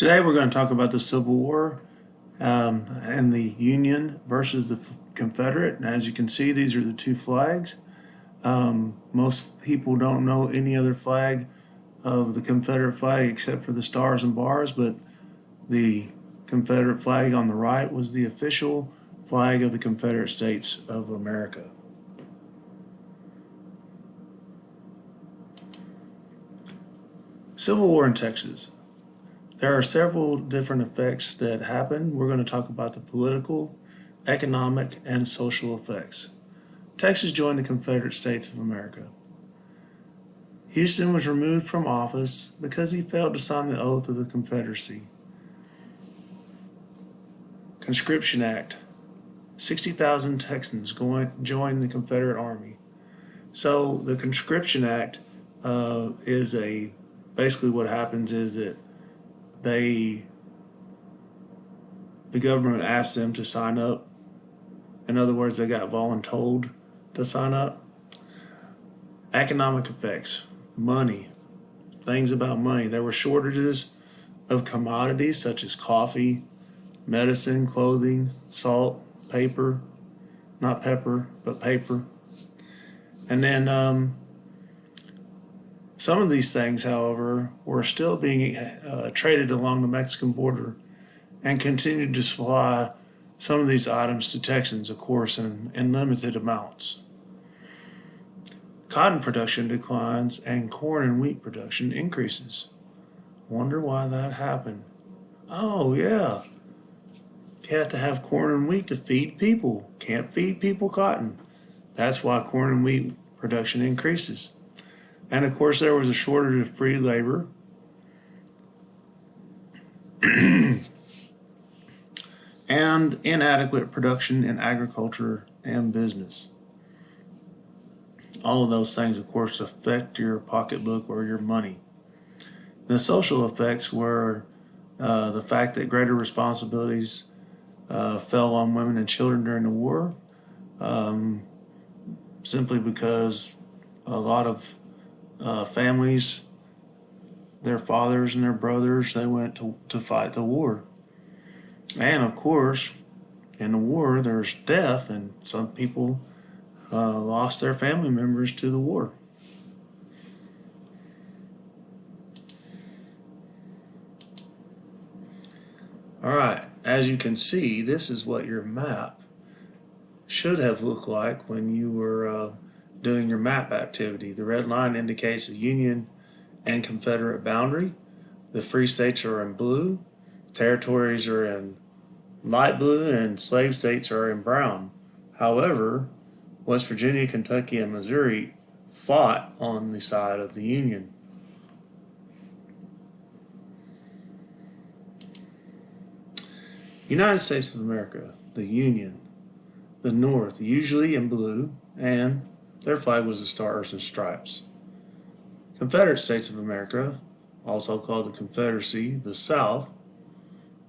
Today we're going to talk about the Civil War and the Union versus the Confederate. And as you can see, these are the two flags. Most people don't know any other flag of the Confederate flag except for the stars and bars, but the Confederate flag on the right was the official flag of the Confederate States of America. Civil War in Texas. There are several different effects that happen. We're going to talk about the political, economic, and social effects. Texas joined the Confederate States of America. Houston was removed from office because he failed to sign the oath of the Confederacy. Conscription Act. 60,000 Texans joined the Confederate Army. So the Conscription Act basically what happens is that the government asked them to sign up. In other words, they got voluntold to sign up. Economic effects, money, things about money. There were shortages of commodities such as coffee, medicine, clothing, salt, paper, not pepper, but paper. And then some of these things, however, were still being traded along the Mexican border and continued to supply some of these items to Texans, of course, in limited amounts. Cotton production declines and corn and wheat production increases. Wonder why that happened. Oh, yeah. You have to have corn and wheat to feed people. Can't feed people cotton. That's why corn and wheat production increases. And of course, there was a shortage of free labor. And inadequate production in agriculture and business. All of those things, of course, affect your pocketbook or your money. The social effects were the fact that greater responsibilities fell on women and children during the war, simply because a lot of families, their fathers and their brothers, they went to fight the war. And of course, in the war, there's death, and some people lost their family members to the war. All right, as you can see, this is what your map should have looked like when you were doing your map activity. The red line indicates the Union and Confederate boundary. The free states are in blue, territories are in light blue, and slave states are in brown. However, West Virginia, Kentucky, and Missouri fought on the side of the Union. United States of America, the Union, the North, usually in blue, and their flag was the Stars and Stripes. Confederate States of America, also called the Confederacy, the South,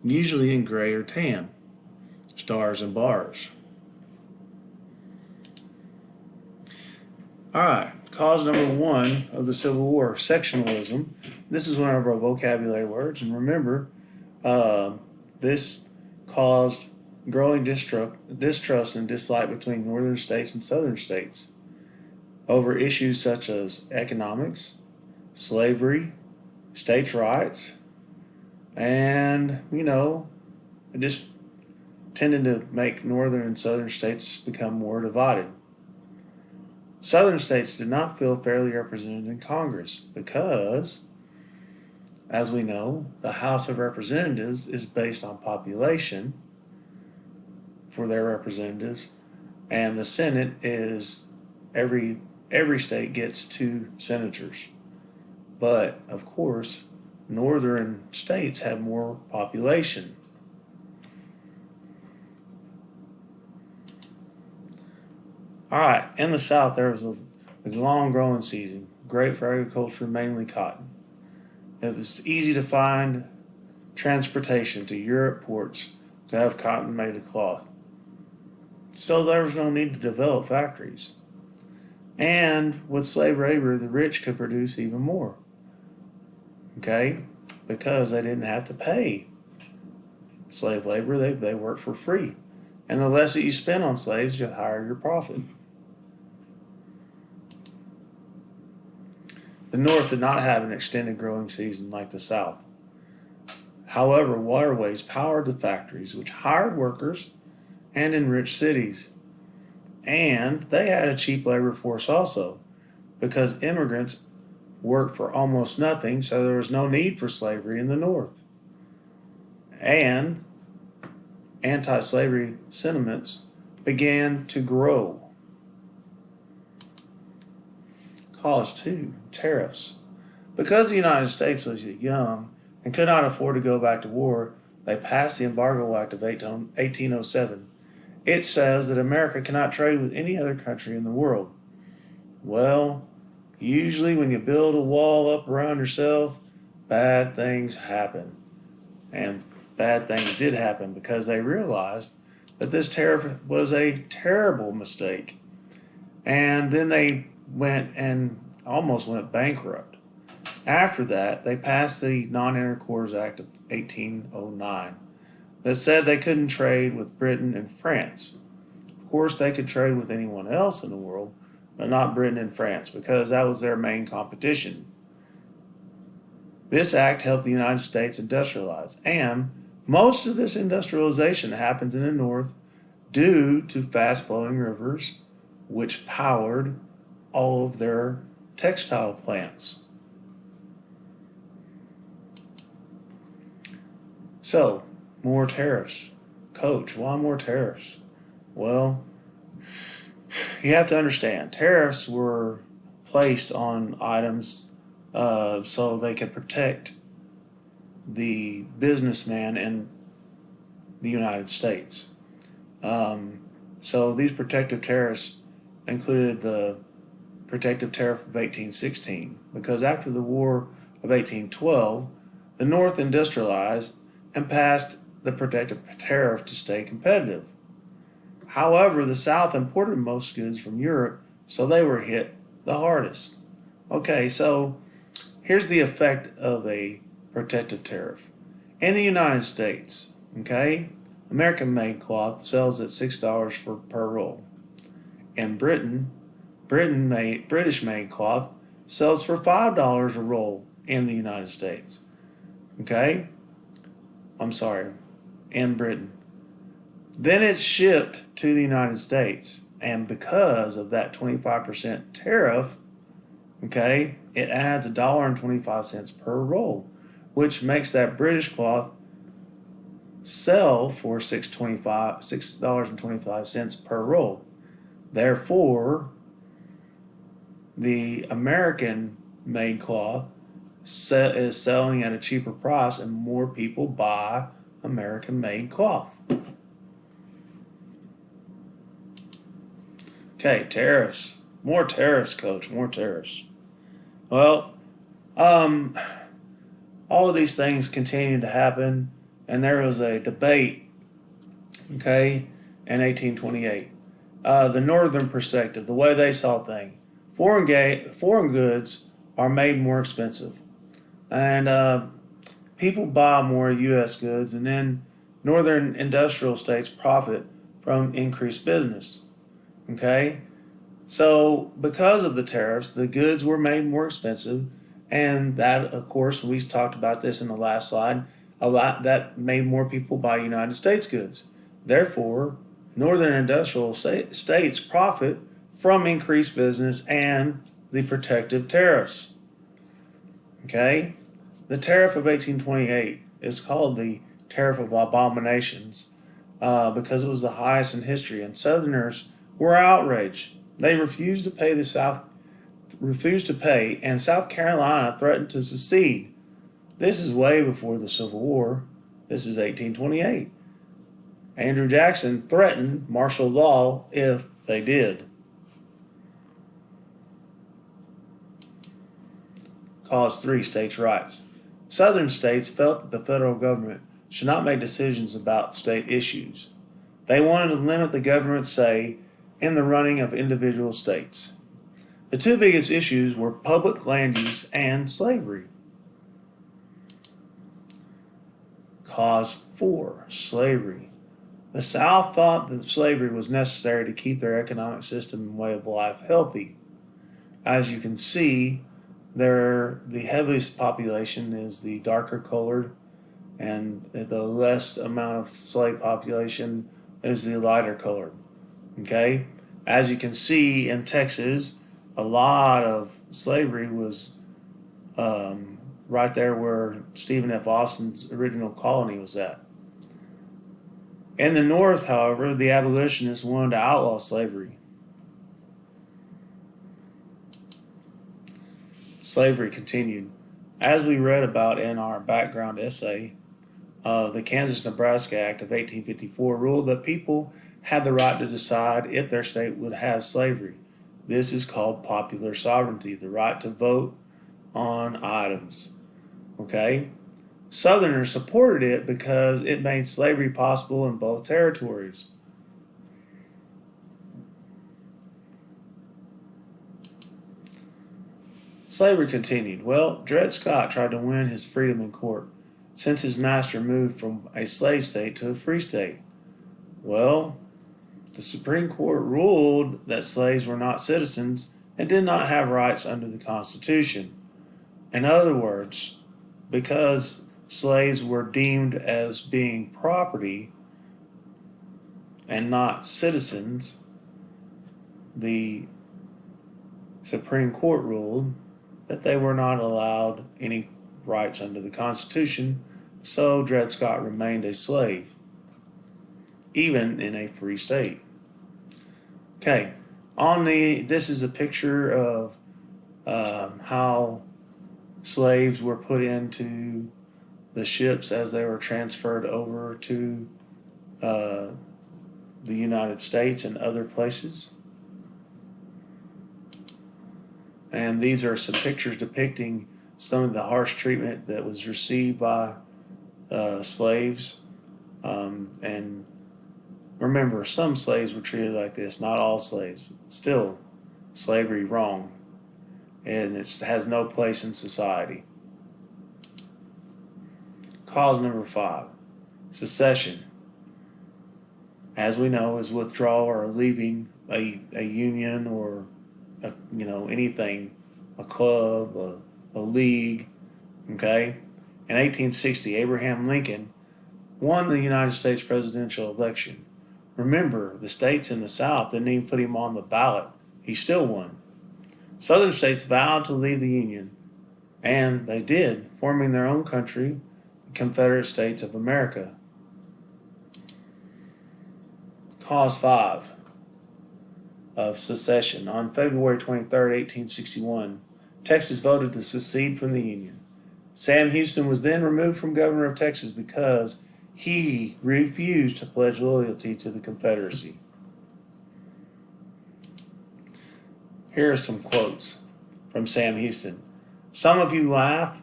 usually in gray or tan, stars and bars. All right, cause number one of the Civil War, sectionalism. This is one of our vocabulary words, and remember, this caused growing distrust and dislike between northern states and southern states over issues such as economics, slavery, states' rights, and, it just tended to make northern and southern states become more divided. Southern states did not feel fairly represented in Congress because, as we know, the House of Representatives is based on population for their representatives, and the Senate is every state gets 2 senators. But, of course, northern states have more population. All right, in the South, there was a long growing season, great for agriculture, mainly cotton. It was easy to find transportation to Europe ports to have cotton made of cloth. So there was no need to develop factories. And with slave labor, the rich could produce even more. Okay? because they didn't have to pay slave labor. They worked for free. And the less that you spend on slaves, the higher your profit. The North did not have an extended growing season like the South. However, waterways powered the factories, which hired workers and enriched cities. And they had a cheap labor force also, because immigrants worked for almost nothing, so there was no need for slavery in the North. And anti-slavery sentiments began to grow. Cause 2, tariffs. Because the United States was young and could not afford to go back to war, they passed the Embargo Act of 1807. It says that America cannot trade with any other country in the world. Well, usually when you build a wall up around yourself, bad things happen. And bad things did happen because they realized that this tariff was a terrible mistake. And then they went and almost went bankrupt. After that, they passed the Non-Intercourse Act of 1809 that said they couldn't trade with Britain and France. Of course, they could trade with anyone else in the world, but not Britain and France, because that was their main competition. This act helped the United States industrialize, and most of this industrialization happens in the North due to fast-flowing rivers, which powered all of their textile plants. So, more tariffs. Coach, why more tariffs? Well, you have to understand, tariffs were placed on items so they could protect the businessman in the United States. So these protective tariffs included the protective tariff of 1816, because after the War of 1812, the North industrialized and passed the protective tariff to stay competitive. However, the South imported most goods from Europe, so they were hit the hardest. Okay, so here's the effect of a protective tariff. In the United States, okay, American-made cloth sells at $6 per roll. In Britain, British-made cloth sells for $5 a roll in the United States. Okay? I'm sorry, in Britain. Then it's shipped to the United States, and because of that 25% tariff, okay, it adds $1.25 per roll, which makes that British cloth sell for $6.25 per roll. Therefore, the American-made cloth is selling at a cheaper price, and more people buy American-made cloth. Okay, tariffs. More tariffs, Coach. More tariffs. Well, all of these things continued to happen, and there was a debate, okay, in 1828. The Northern perspective, the way they saw things. Foreign goods are made more expensive, and people buy more U.S. goods, and then Northern industrial states profit from increased business. Okay, so because of the tariffs, the goods were made more expensive, and that, of course, we talked about this in the last slide, that made more people buy United States goods. Therefore, Northern industrial states profit from increased business and the protective tariffs. Okay, the tariff of 1828 is called the Tariff of Abominations because it was the highest in history, and Southerners were outraged. They refused to pay, and South Carolina threatened to secede. This is way before the Civil War. This is 1828. Andrew Jackson threatened martial law if they did. Cause 3, states' rights. Southern states felt that the federal government should not make decisions about state issues. They wanted to limit the government's say in the running of individual states. The two biggest issues were public land use and slavery. Cause 4, slavery. The South thought that slavery was necessary to keep their economic system and way of life healthy. As you can see, the heaviest population is the darker colored, and the less amount of slave population is the lighter colored. Okay? As you can see in Texas, a lot of slavery was right there where Stephen F. Austin's original colony was at. In the North, however, the abolitionists wanted to outlaw slavery. Slavery continued. As we read about in our background essay, the Kansas-Nebraska Act of 1854 ruled that people had the right to decide if their state would have slavery. This is called popular sovereignty, the right to vote on items. Okay? Southerners supported it because it made slavery possible in both territories. Slavery continued. Well, Dred Scott tried to win his freedom in court since his master moved from a slave state to a free state. Well, the Supreme Court ruled that slaves were not citizens and did not have rights under the Constitution. In other words, because slaves were deemed as being property and not citizens, the Supreme Court ruled that they were not allowed any rights under the Constitution, so Dred Scott remained a slave, even in a free state. Okay, this is a picture of how slaves were put into the ships as they were transferred over to the United States and other places. And these are some pictures depicting some of the harsh treatment that was received by slaves. And remember, some slaves were treated like this, not all slaves. Still, slavery wrong. And it has no place in society. Cause number 5, secession. As we know, is withdrawal or leaving a union or anything, a club, a league. Okay? In 1860, Abraham Lincoln won the United States presidential election. Remember, the states in the South didn't even put him on the ballot. He still won. Southern states vowed to leave the Union, and they did, forming their own country, the Confederate States of America. Cause 5 of secession. On February 23, 1861, Texas voted to secede from the Union. Sam Houston was then removed from governor of Texas because he refused to pledge loyalty to the Confederacy. Here are some quotes from Sam Houston. Some of you laugh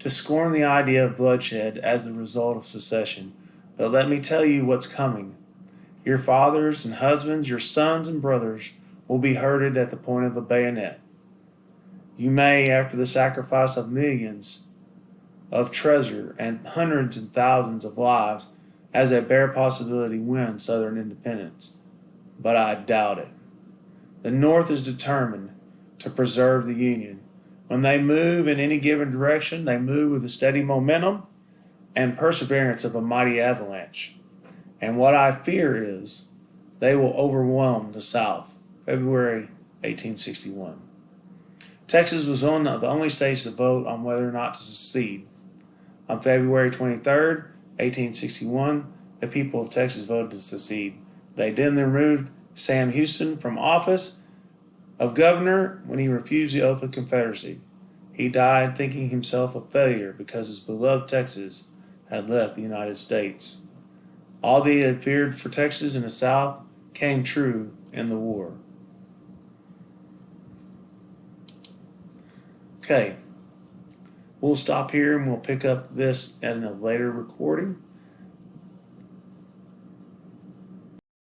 to scorn the idea of bloodshed as the result of secession, but let me tell you what's coming. Your fathers and husbands, your sons and brothers will be herded at the point of a bayonet. You may, after the sacrifice of millions of treasure and hundreds and thousands of lives, as a bare possibility, win Southern independence. But I doubt it. The North is determined to preserve the Union. When they move in any given direction, they move with a steady momentum and perseverance of a mighty avalanche. And what I fear is they will overwhelm the South. February 1861. Texas was one of the only states to vote on whether or not to secede. On February 23rd, 1861, the people of Texas voted to secede. They then removed Sam Houston from office of governor when he refused the oath of Confederacy. He died thinking himself a failure because his beloved Texas had left the United States. All that he had feared for Texas and the South came true in the war. Okay, we'll stop here and we'll pick up this in a later recording.